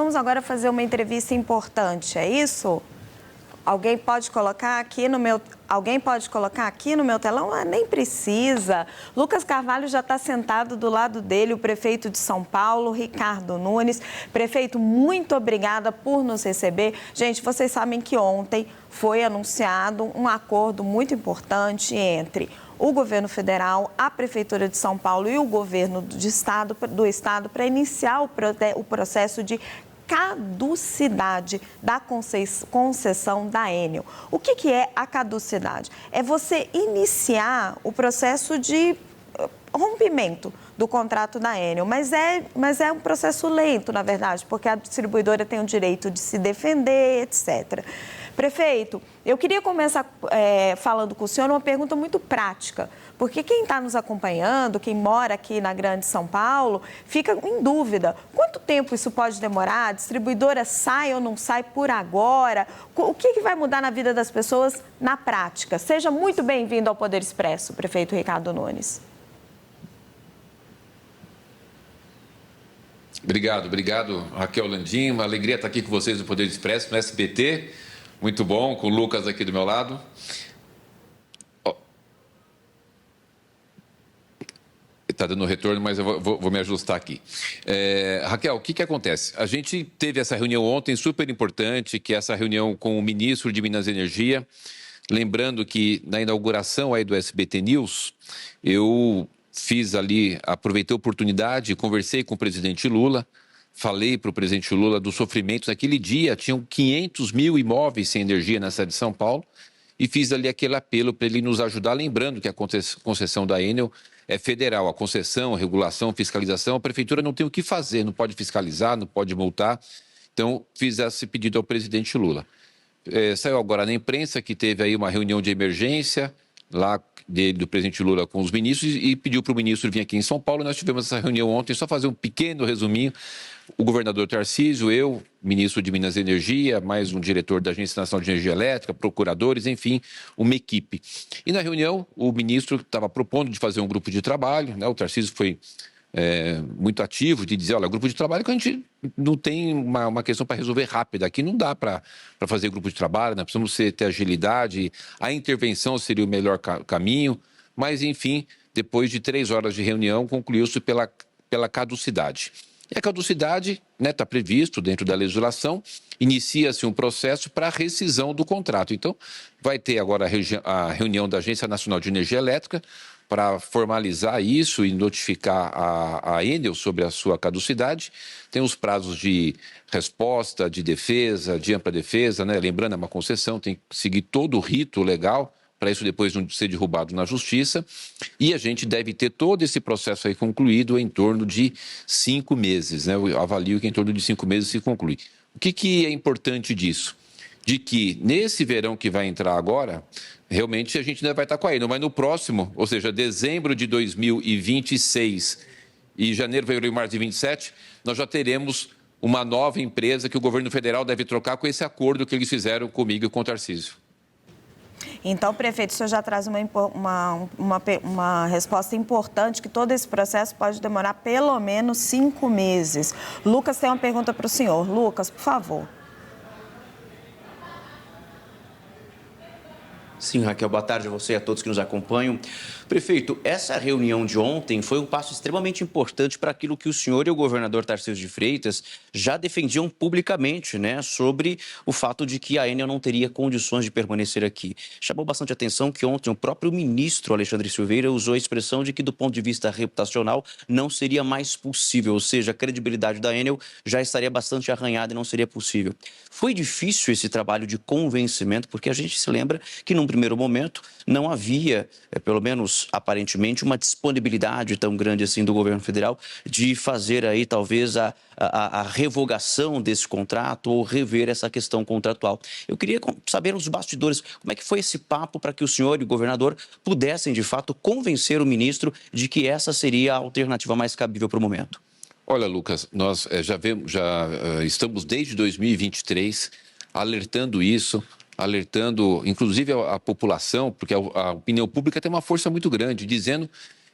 vamos agora fazer uma entrevista importante, é isso? Alguém pode colocar aqui no meu telão? Ah, nem precisa. Lucas Carvalho já está sentado do lado dele, o prefeito de São Paulo, Ricardo Nunes. Prefeito, muito obrigada por nos receber. Gente, vocês sabem que ontem foi anunciado um acordo muito importante entre o governo federal, a Prefeitura de São Paulo e o governo do estado para iniciar o processo de caducidade da concessão da Enel. O que é a caducidade? É você iniciar o processo de rompimento do contrato da Enel, mas é um processo lento, na verdade, porque a distribuidora tem o direito de se defender, etc. Prefeito, eu queria começar falando com o senhor uma pergunta muito prática, porque quem está nos acompanhando, quem mora aqui na Grande São Paulo, fica em dúvida. Quanto tempo isso pode demorar? A distribuidora sai ou não sai por agora? O que vai mudar na vida das pessoas na prática? Seja muito bem-vindo ao Poder Expresso, prefeito Ricardo Nunes. Obrigado, Raquel Landim. Uma alegria estar aqui com vocês no Poder Expresso, no SBT. Muito bom, com o Lucas aqui do meu lado. Está dando retorno, mas eu vou me ajustar aqui. Raquel, o que acontece? A gente teve essa reunião ontem, super importante, que é essa reunião com o ministro de Minas e Energia. Lembrando que na inauguração aí do SBT News, eu aproveitei a oportunidade, conversei com o presidente Lula, falei para o presidente Lula do sofrimento. Naquele dia, tinham 500 mil imóveis sem energia na cidade de São Paulo e fiz ali aquele apelo para ele nos ajudar, lembrando que a concessão da Enel é federal. A concessão, a regulação, a fiscalização, a prefeitura não tem o que fazer, não pode fiscalizar, não pode multar. Então, fiz esse pedido ao presidente Lula. Saiu agora na imprensa que teve aí uma reunião de emergência lá do presidente Lula com os ministros e pediu para o ministro vir aqui em São Paulo. Nós tivemos essa reunião ontem, só fazer um pequeno resuminho. O governador Tarcísio, eu, ministro de Minas e Energia, mais um diretor da Agência Nacional de Energia Elétrica, procuradores, enfim, uma equipe. E na reunião, o ministro estava propondo de fazer um grupo de trabalho, né? O Tarcísio foi muito ativo de dizer, olha, grupo de trabalho que a gente não tem uma questão para resolver rápida. Aqui não dá para fazer grupo de trabalho, nós precisamos ter agilidade, a intervenção seria o melhor caminho, mas, enfim, depois de 3 horas de reunião, concluiu-se pela caducidade. E a caducidade está previsto dentro da legislação, inicia-se um processo para rescisão do contrato. Então, vai ter agora a reunião da Agência Nacional de Energia Elétrica para formalizar isso e notificar a Enel sobre a sua caducidade. Tem os prazos de resposta, de defesa, de ampla defesa, né? Lembrando, é uma concessão, tem que seguir todo o rito legal para isso depois não ser derrubado na justiça, e a gente deve ter todo esse processo aí concluído em torno de 5 meses, né? Eu avalio que em torno de 5 meses se conclui. O que é importante disso? De que nesse verão que vai entrar agora, realmente a gente ainda vai estar com a Enel, mas no próximo, ou seja, dezembro de 2026 e janeiro, fevereiro e março de 2027, nós já teremos uma nova empresa que o governo federal deve trocar com esse acordo que eles fizeram comigo e com o Tarcísio. Então, prefeito, o senhor já traz uma resposta importante, que todo esse processo pode demorar pelo menos 5 meses. Lucas tem uma pergunta para o senhor. Lucas, por favor. Sim, Raquel, boa tarde a você e a todos que nos acompanham. Prefeito, essa reunião de ontem foi um passo extremamente importante para aquilo que o senhor e o governador Tarcísio de Freitas já defendiam publicamente, né, sobre o fato de que a Enel não teria condições de permanecer aqui. Chamou bastante atenção que ontem o próprio ministro Alexandre Silveira usou a expressão de que, do ponto de vista reputacional, não seria mais possível, ou seja, a credibilidade da Enel já estaria bastante arranhada e não seria possível. Foi difícil esse trabalho de convencimento, porque a gente se lembra que, num primeiro momento, não havia, pelo menos aparentemente, uma disponibilidade tão grande assim do governo federal de fazer aí talvez a revogação desse contrato ou rever essa questão contratual. Eu queria saber nos bastidores como é que foi esse papo para que o senhor e o governador pudessem, de fato, convencer o ministro de que essa seria a alternativa mais cabível para o momento. Olha, Lucas, nós já estamos desde 2023 alertando isso, alertando inclusive a população, porque a opinião pública tem uma força muito grande, dizendo,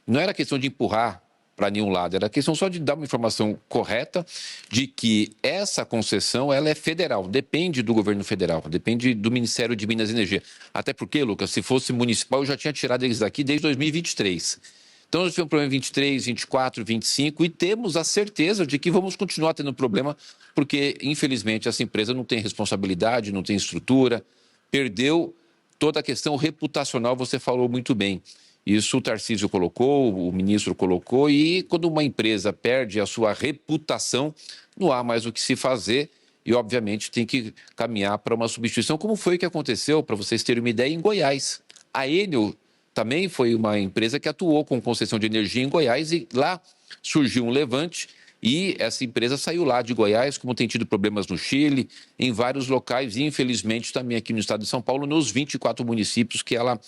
não era questão de empurrar para nenhum lado. Era questão só de dar uma informação correta de que essa concessão ela é federal, depende do governo federal, depende do Ministério de Minas e Energia. Até porque, Lucas, se fosse municipal, eu já tinha tirado eles daqui desde 2023. Então, nós tivemos problema em 23, 24, 25 e temos a certeza de que vamos continuar tendo problema porque, infelizmente, essa empresa não tem responsabilidade, não tem estrutura, perdeu toda a questão reputacional, você falou muito bem. Isso o Tarcísio colocou, o ministro colocou, e quando uma empresa perde a sua reputação, não há mais o que se fazer e, obviamente, tem que caminhar para uma substituição, como foi o que aconteceu, para vocês terem uma ideia, em Goiás. A Enel também foi uma empresa que atuou com concessão de energia em Goiás e lá surgiu um levante e essa empresa saiu lá de Goiás, como tem tido problemas no Chile, em vários locais e, infelizmente, também aqui no estado de São Paulo, nos 24 municípios que ela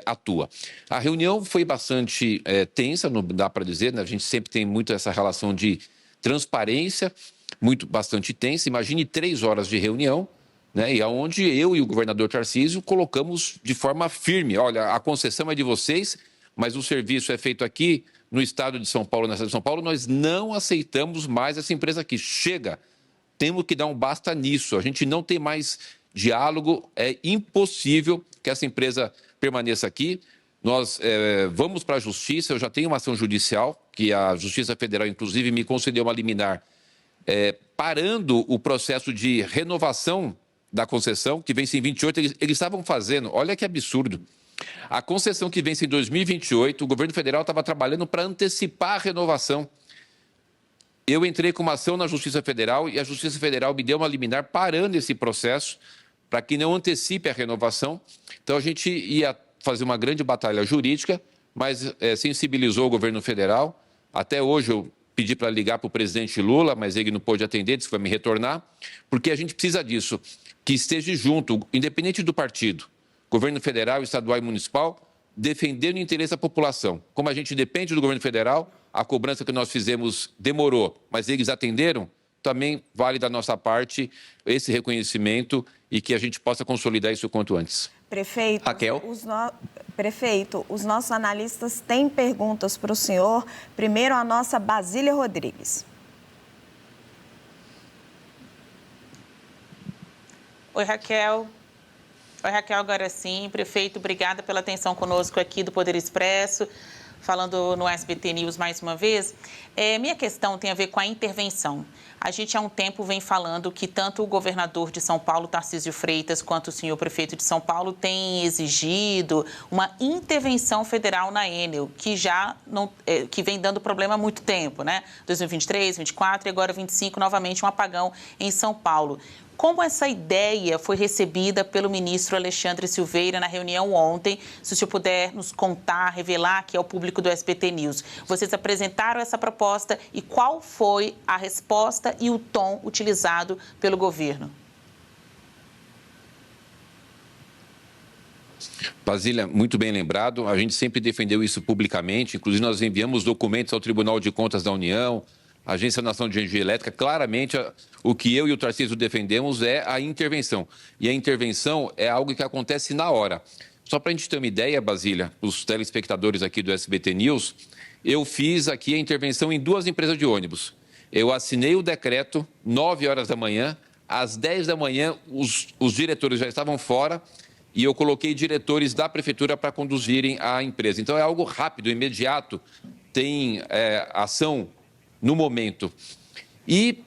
atua. A reunião foi bastante tensa, não dá para dizer, né? A gente sempre tem muito essa relação de transparência, bastante tensa. Imagine 3 horas de reunião, né? E onde eu e o governador Tarcísio colocamos de forma firme, olha, a concessão é de vocês, mas o serviço é feito aqui no estado de São Paulo, na cidade de São Paulo, nós não aceitamos mais essa empresa aqui. Chega, temos que dar um basta nisso, a gente não tem mais diálogo, é impossível que essa empresa permaneça aqui. Nós vamos para a Justiça, eu já tenho uma ação judicial, que a Justiça Federal, inclusive, me concedeu uma liminar, parando o processo de renovação da concessão, que vence em 28, eles estavam fazendo, olha que absurdo, a concessão que vence em 2028, o governo federal estava trabalhando para antecipar a renovação. Eu entrei com uma ação na Justiça Federal e a Justiça Federal me deu uma liminar parando esse processo para que não antecipe a renovação. Então, a gente ia fazer uma grande batalha jurídica, mas sensibilizou o governo federal. Até hoje eu pedi para ligar para o presidente Lula, mas ele não pôde atender, disse que vai me retornar, porque a gente precisa disso, que esteja junto, independente do partido, governo federal, estadual e municipal, defendendo o interesse da população. Como a gente depende do governo federal, a cobrança que nós fizemos demorou, mas eles atenderam, também vale da nossa parte esse reconhecimento e que a gente possa consolidar isso o quanto antes. Prefeito, Raquel? Prefeito, os nossos analistas têm perguntas para o senhor. Primeiro, a nossa Basília Rodrigues. Oi, Raquel. Oi, Raquel, agora sim. Prefeito, obrigada pela atenção conosco aqui do Poder Expresso, falando no SBT News mais uma vez. Minha questão tem a ver com a intervenção. A gente há um tempo vem falando que tanto o governador de São Paulo, Tarcísio Freitas, quanto o senhor prefeito de São Paulo têm exigido uma intervenção federal na Enel, que já não, que vem dando problema há muito tempo, né? 2023, 2024 e agora 2025, novamente um apagão em São Paulo. Como essa ideia foi recebida pelo ministro Alexandre Silveira na reunião ontem? Se o senhor puder nos contar, revelar aqui ao público do SBT News. Vocês apresentaram essa proposta e qual foi a resposta e o tom utilizado pelo governo? Basília, muito bem lembrado. A gente sempre defendeu isso publicamente. Inclusive, nós enviamos documentos ao Tribunal de Contas da União, Agência Nacional de Energia Elétrica. Claramente, o que eu e o Tarcísio defendemos é a intervenção. E a intervenção é algo que acontece na hora. Só para a gente ter uma ideia, Basília, os telespectadores aqui do SBT News, eu fiz aqui a intervenção em 2 empresas de ônibus. Eu assinei o decreto 9 horas da manhã, às 10 da manhã os diretores já estavam fora e eu coloquei diretores da prefeitura para conduzirem a empresa. Então, é algo rápido, imediato, tem ação no momento. E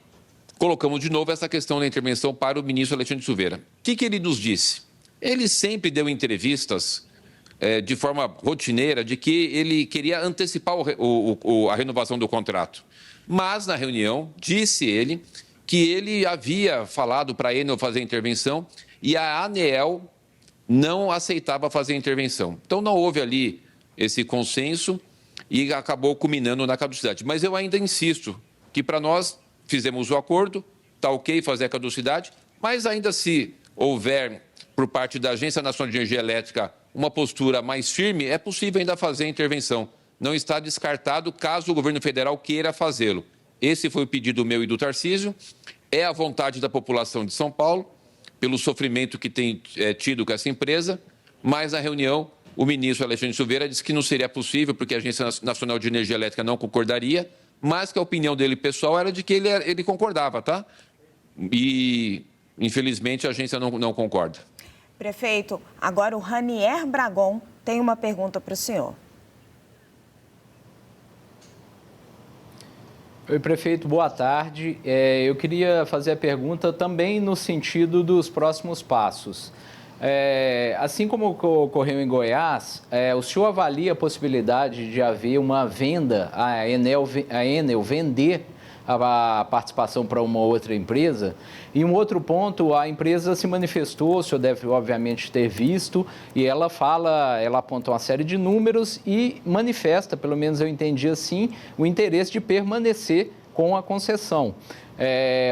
colocamos de novo essa questão da intervenção para o ministro Alexandre Silveira. O que ele nos disse? Ele sempre deu entrevistas de forma rotineira de que ele queria antecipar a renovação do contrato. Mas, na reunião, disse ele que ele havia falado para a Enel fazer a intervenção e a ANEEL não aceitava fazer a intervenção. Então, não houve ali esse consenso e acabou culminando na caducidade. Mas eu ainda insisto que para nós fizemos o acordo, está ok fazer a caducidade, mas ainda se houver, por parte da Agência Nacional de Energia Elétrica, uma postura mais firme, é possível ainda fazer a intervenção. Não está descartado caso o governo federal queira fazê-lo. Esse foi o pedido meu e do Tarcísio, é a vontade da população de São Paulo, pelo sofrimento que tem tido com essa empresa, mas na reunião O ministro Alexandre Silveira disse que não seria possível, porque a Agência Nacional de Energia Elétrica não concordaria, mas que a opinião dele pessoal era de que ele concordava, tá? E, infelizmente, a agência não concorda. Prefeito, agora o Ranier Bragon tem uma pergunta para o senhor. Oi, prefeito, boa tarde. Eu queria fazer a pergunta também no sentido dos próximos passos. Assim como ocorreu em Goiás, o senhor avalia a possibilidade de haver uma venda, a Enel vender a participação para uma outra empresa? E um outro ponto, a empresa se manifestou, o senhor deve obviamente ter visto, e ela aponta uma série de números e manifesta, pelo menos eu entendi assim, o interesse de permanecer com a concessão.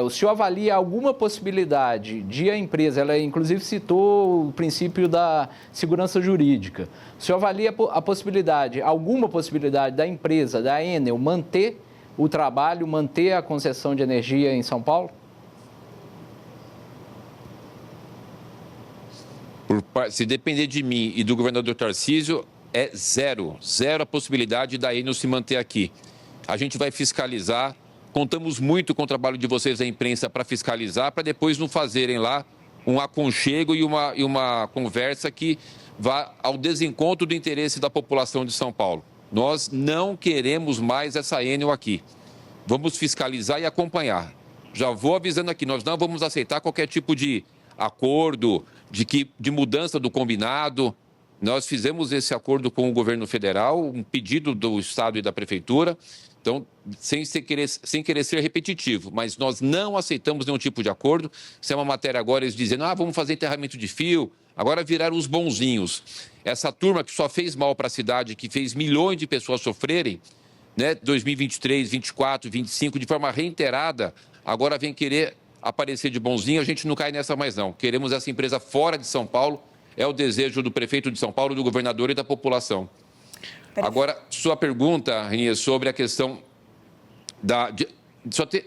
O senhor avalia alguma possibilidade de a empresa, ela inclusive citou o princípio da segurança jurídica, o senhor avalia alguma possibilidade da empresa, da Enel, manter o trabalho, manter a concessão de energia em São Paulo? Se depender de mim e do governador Tarcísio, é zero a possibilidade da Enel se manter aqui. A gente vai fiscalizar, contamos muito com o trabalho de vocês da imprensa para fiscalizar, para depois não fazerem lá um aconchego e uma conversa que vá ao desencontro do interesse da população de São Paulo. Nós não queremos mais essa Enel aqui. Vamos fiscalizar e acompanhar. Já vou avisando aqui, nós não vamos aceitar qualquer tipo de acordo, de mudança do combinado. Nós fizemos esse acordo com o governo federal, um pedido do Estado e da Prefeitura. Então, sem querer ser repetitivo, mas nós não aceitamos nenhum tipo de acordo. Se é uma matéria agora, eles dizendo, vamos fazer enterramento de fio, agora viraram os bonzinhos. Essa turma que só fez mal para a cidade, que fez milhões de pessoas sofrerem, né, 2023, 24, 25, de forma reiterada, agora vem querer aparecer de bonzinho, a gente não cai nessa mais não. Queremos essa empresa fora de São Paulo, é o desejo do prefeito de São Paulo, do governador e da população. Agora, sua pergunta, Renier, sobre a questão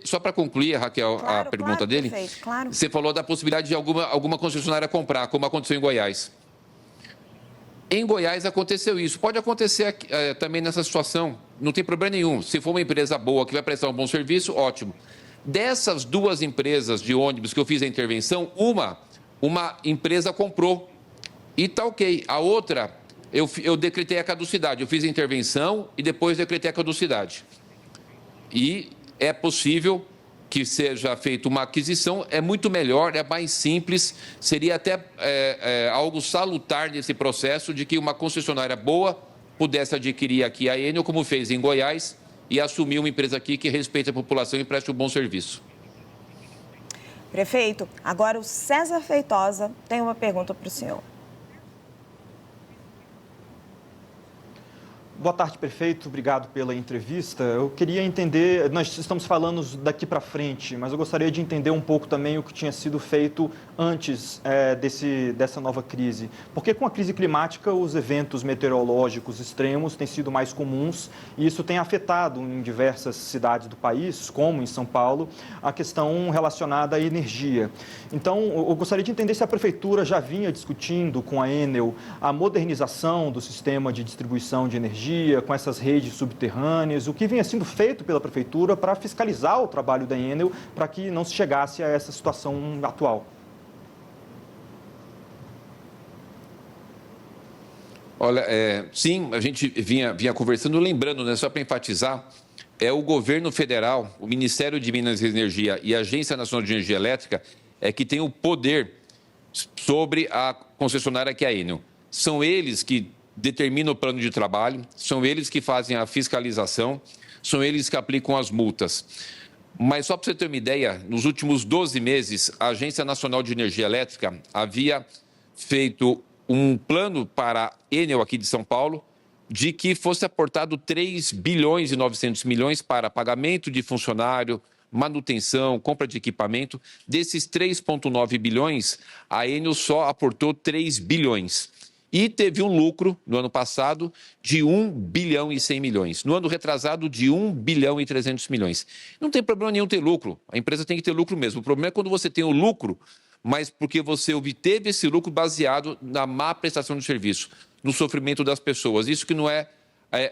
Só para concluir, Raquel, a pergunta dele, prefeito, claro. Você falou da possibilidade de alguma concessionária comprar, como aconteceu em Goiás. Em Goiás aconteceu isso. Pode acontecer também nessa situação, não tem problema nenhum. Se for uma empresa boa que vai prestar um bom serviço, ótimo. Dessas duas empresas de ônibus que eu fiz a intervenção, uma empresa comprou e está ok. A outra, eu decretei a caducidade. Eu fiz a intervenção e depois decretei a caducidade. E é possível que seja feita uma aquisição, é muito melhor, é mais simples, seria até algo salutar nesse processo de que uma concessionária boa pudesse adquirir aqui a Enel, como fez em Goiás, e assumir uma empresa aqui que respeite a população e preste um bom serviço. Prefeito, agora o César Feitosa tem uma pergunta para o senhor. Boa tarde, prefeito. Obrigado pela entrevista. Eu queria entender, nós estamos falando daqui para frente, mas eu gostaria de entender um pouco também o que tinha sido feito antes dessa nova crise. Porque com a crise climática, os eventos meteorológicos extremos têm sido mais comuns e isso tem afetado em diversas cidades do país, como em São Paulo, a questão relacionada à energia. Então, eu gostaria de entender se a prefeitura já vinha discutindo com a Enel a modernização do sistema de distribuição de energia, com essas redes subterrâneas, o que vinha sendo feito pela Prefeitura para fiscalizar o trabalho da Enel para que não se chegasse a essa situação atual. Olha, sim, a gente vinha conversando, lembrando, né, só para enfatizar, é o governo federal, o Ministério de Minas e Energia e a Agência Nacional de Energia Elétrica que tem o poder sobre a concessionária que é a Enel. São eles que determinam o plano de trabalho, são eles que fazem a fiscalização, são eles que aplicam as multas. Mas só para você ter uma ideia, nos últimos 12 meses, a Agência Nacional de Energia Elétrica havia feito um plano para a Enel aqui de São Paulo, de que fosse aportado 3 bilhões e 900 milhões para pagamento de funcionário, manutenção, compra de equipamento. Desses 3,9 bilhões, a Enel só aportou 3 bilhões. E teve um lucro, no ano passado, de 1 bilhão e 100 milhões. No ano retrasado, de 1 bilhão e 300 milhões. Não tem problema nenhum ter lucro. A empresa tem que ter lucro mesmo. O problema é quando você tem o lucro, mas porque você obteve esse lucro baseado na má prestação de serviço. no sofrimento das pessoas. Isso que não é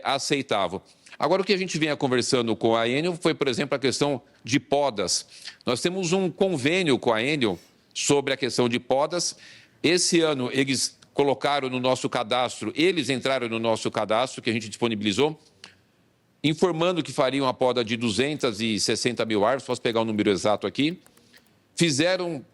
aceitável. Agora, o que a gente vinha conversando com a Enel foi, por exemplo, a questão de podas. Nós temos um convênio com a Enel sobre a questão de podas. Esse ano, eles colocaram no nosso cadastro, eles entraram no nosso cadastro, que a gente disponibilizou, informando que fariam a poda de 260 mil árvores, posso pegar o número exato aqui. Fizeram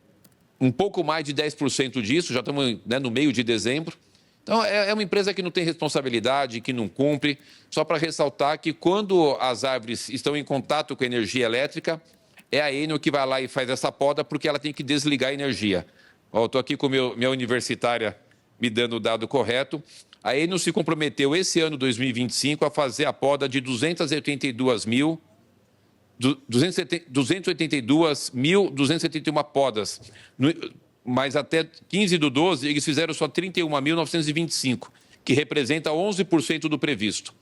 um pouco mais de 10% disso, já estamos, né, no meio de dezembro. Então, é uma empresa que não tem responsabilidade, que não cumpre. Só para ressaltar que quando as árvores estão em contato com a energia elétrica, é a Enel que vai lá e faz essa poda, porque ela tem que desligar a energia. Estou aqui com minha universitária me dando o dado correto. A Enel se comprometeu esse ano 2025 a fazer a poda de 282.271 podas. Mas até 15/12, eles fizeram só 31.925, que representa 11% do previsto.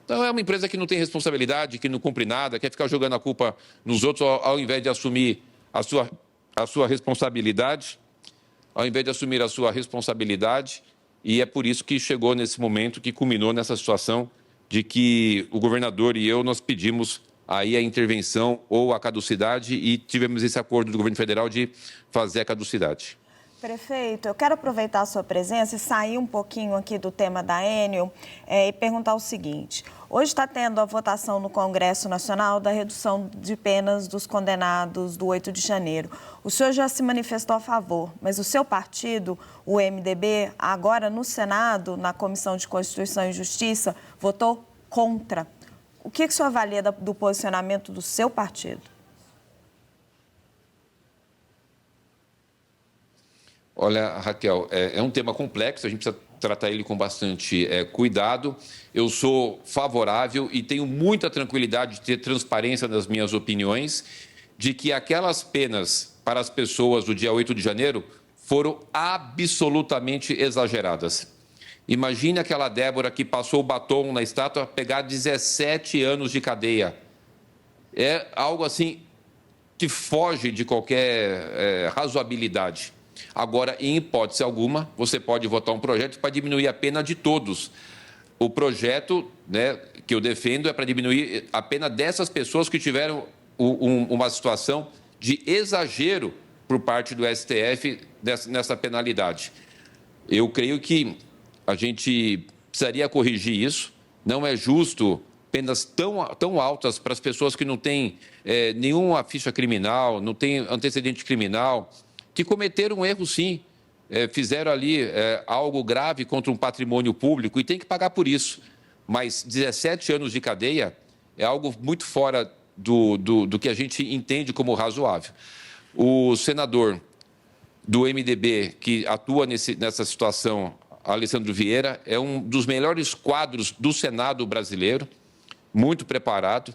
Então, é uma empresa que não tem responsabilidade, que não cumpre nada, quer ficar jogando a culpa nos outros, ao invés de assumir a sua responsabilidade. E é por isso que chegou nesse momento, que culminou nessa situação de que o governador e eu, nós pedimos aí a intervenção ou a caducidade e tivemos esse acordo do governo federal de fazer a caducidade. Prefeito, eu quero aproveitar a sua presença e sair um pouquinho aqui do tema da Enel e perguntar o seguinte. Hoje está tendo a votação no Congresso Nacional da redução de penas dos condenados do 8 de janeiro. O senhor já se manifestou a favor, mas o seu partido, o MDB, agora no Senado, na Comissão de Constituição e Justiça, votou contra. O que o senhor avalia do posicionamento do seu partido? Olha, Raquel, é um tema complexo, a gente precisa tratar ele com bastante cuidado. Eu sou favorável e tenho muita tranquilidade de ter transparência nas minhas opiniões, de que aquelas penas para as pessoas do dia 8 de janeiro foram absolutamente exageradas. Imagine aquela Débora que passou o batom na estátua pegar 17 anos de cadeia. É algo assim que foge de qualquer razoabilidade. Agora, em hipótese alguma, você pode votar um projeto para diminuir a pena de todos. O projeto, né, que eu defendo é para diminuir a pena dessas pessoas que tiveram uma situação de exagero por parte do STF nessa penalidade. Eu creio que a gente precisaria corrigir isso. Não é justo penas tão altas para as pessoas que não têm nenhuma ficha criminal, não têm antecedente criminal, que cometeram um erro, sim, fizeram ali algo grave contra um patrimônio público e tem que pagar por isso. Mas 17 anos de cadeia é algo muito fora do que a gente entende como razoável. O senador do MDB que atua nessa situação, Alessandro Vieira, é um dos melhores quadros do Senado brasileiro, muito preparado.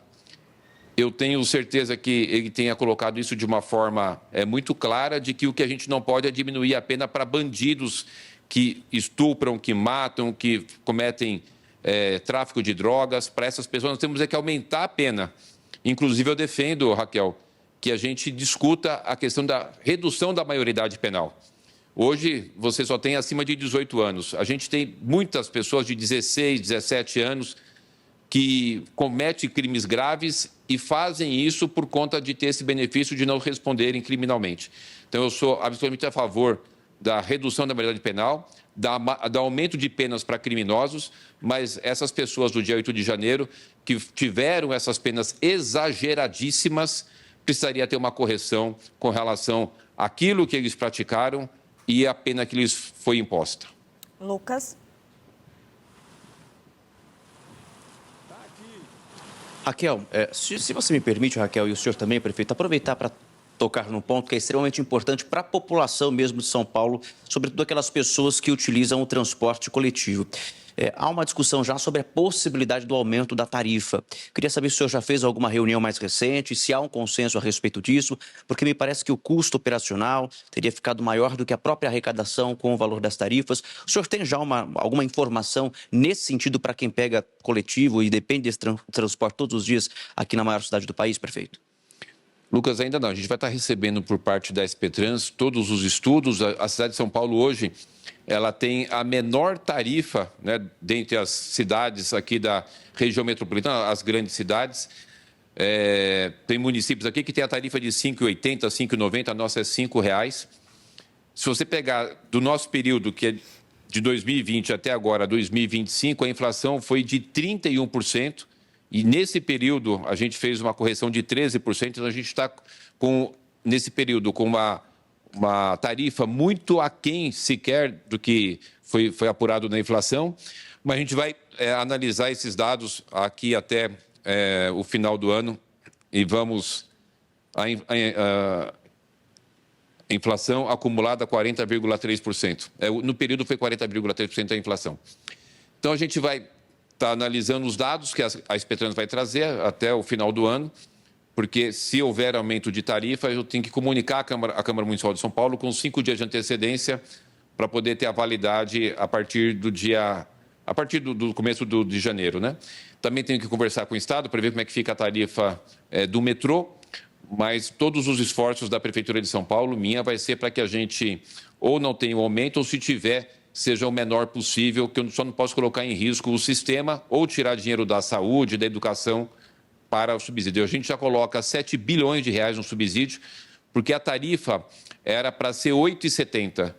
Eu tenho certeza que ele tenha colocado isso de uma forma muito clara, de que o que a gente não pode é diminuir a pena para bandidos que estupram, que matam, que cometem tráfico de drogas. Para essas pessoas, nós temos que aumentar a pena. Inclusive, eu defendo, Raquel, que a gente discuta a questão da redução da maioridade penal. Hoje, você só tem acima de 18 anos. A gente tem muitas pessoas de 16, 17 anos que cometem crimes graves e fazem isso por conta de ter esse benefício de não responderem criminalmente. Então, eu sou absolutamente a favor da redução da maioridade penal, do aumento de penas para criminosos, mas essas pessoas do dia 8 de janeiro que tiveram essas penas exageradíssimas, precisaria ter uma correção com relação àquilo que eles praticaram e a pena que lhes foi imposta. Lucas? Raquel, se você me permite, Raquel, e o senhor também, prefeito, aproveitar para tocar num ponto que é extremamente importante para a população mesmo de São Paulo, sobretudo aquelas pessoas que utilizam o transporte coletivo. Há uma discussão já sobre a possibilidade do aumento da tarifa. Queria saber se o senhor já fez alguma reunião mais recente, se há um consenso a respeito disso, porque me parece que o custo operacional teria ficado maior do que a própria arrecadação com o valor das tarifas. O senhor tem já alguma informação nesse sentido para quem pega coletivo e depende desse transporte todos os dias aqui na maior cidade do país, prefeito? Lucas, ainda não. A gente vai estar recebendo por parte da SP Trans todos os estudos. A cidade de São Paulo hoje ela tem a menor tarifa, né, dentre as cidades aqui da região metropolitana, as grandes cidades. Tem municípios aqui que tem a tarifa de R$ 5,80, R$ 5,90, a nossa é R$ 5,00. Se você pegar do nosso período, que é de 2020 até agora, 2025, a inflação foi de 31%, e nesse período a gente fez uma correção de 13%, então a gente está, nesse período, com uma tarifa muito aquém sequer do que foi apurado na inflação, mas a gente vai analisar esses dados aqui até o final do ano e vamos... A inflação acumulada 40,3%. No período foi 40,3% a inflação. Então a gente vai estar analisando os dados que a Expetrans vai trazer até o final do ano, porque se houver aumento de tarifa, eu tenho que comunicar à Câmara Municipal de São Paulo com 5 dias de antecedência para poder ter a validade a partir do começo de janeiro, né? Também tenho que conversar com o Estado para ver como é que fica a tarifa do metrô, mas todos os esforços da Prefeitura de São Paulo, vai ser para que a gente ou não tenha um aumento, ou se tiver, seja o menor possível, que eu só não posso colocar em risco o sistema ou tirar dinheiro da saúde, da educação para o subsídio. A gente já coloca 7 bilhões de reais no subsídio, porque a tarifa era para ser R$ 8,70.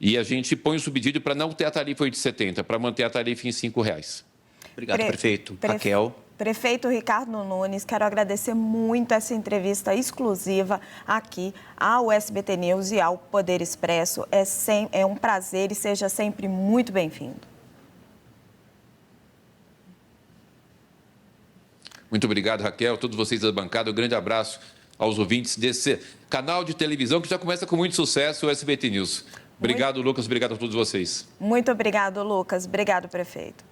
E a gente põe o subsídio para não ter a tarifa 8,70, para manter a tarifa em R$ 5,00. Obrigado, prefeito. Raquel. Prefeito Ricardo Nunes, quero agradecer muito essa entrevista exclusiva aqui ao SBT News e ao Poder Expresso. É um prazer e seja sempre muito bem-vindo. Muito obrigado, Raquel, todos vocês da bancada. Um grande abraço aos ouvintes desse canal de televisão que já começa com muito sucesso, o SBT News. Obrigado, Lucas. Obrigado a todos vocês. Muito obrigado, Lucas. Obrigado, prefeito.